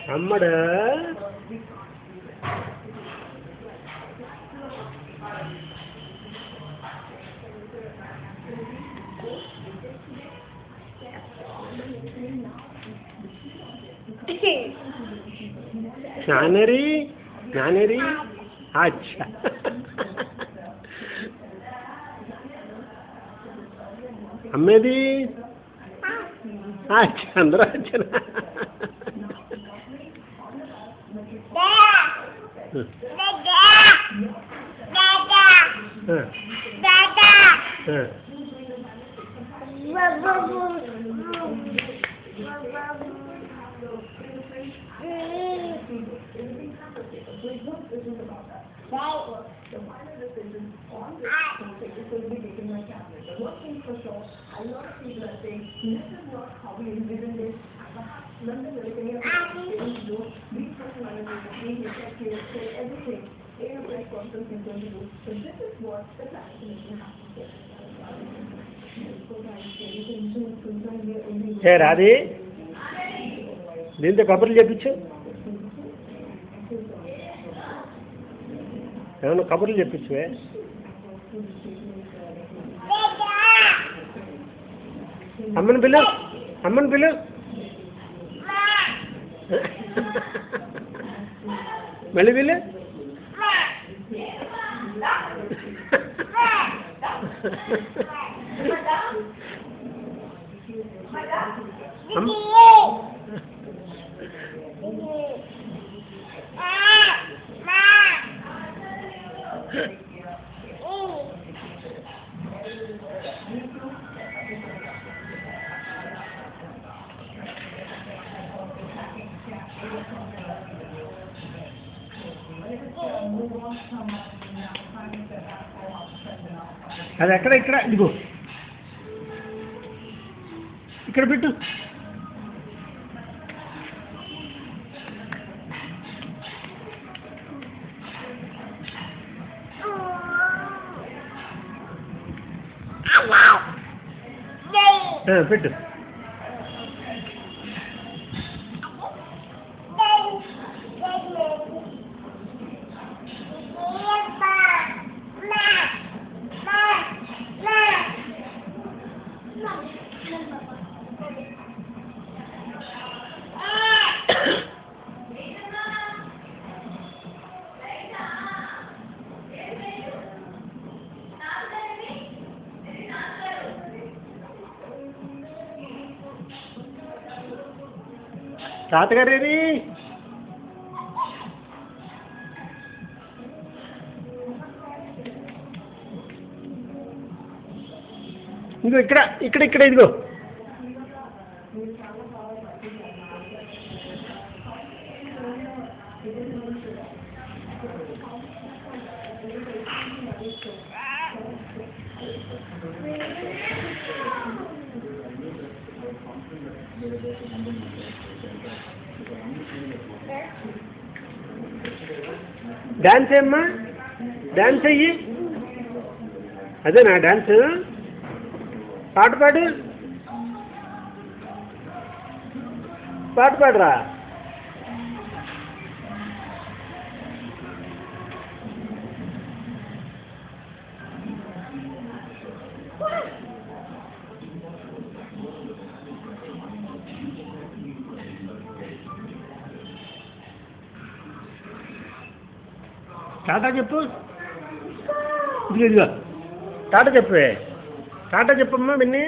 అమ్మడు నానేరి నానేరి అచ్చా అమ్మేది అచ్చా అందరూ వచ్చాను ఏ రాది దీంతో కబుర్లు చెప్పించు ఏమన్నా కబుర్లు చెప్పించువే అమ్మని పిలు అమ్మని పిలు మళ్ళీ పిలు అది ఎక్కడ ఇక్కడ ఇదిగో ఇక్కడ పెట్టు పెట్టు తాతగారు ఏది ఇదిగో ఇక్కడ ఇక్కడ ఇక్కడ ఇదిగో డాన్స్ ఏమ్మా డాన్స్ అయ్యి అదేనా డాన్స్ పాట పాడు పాట పాడరా టాటా చెప్పు ఇదిగో ఇదిగో టాటా చెప్పే టాటా చెప్పమ్మా విన్ని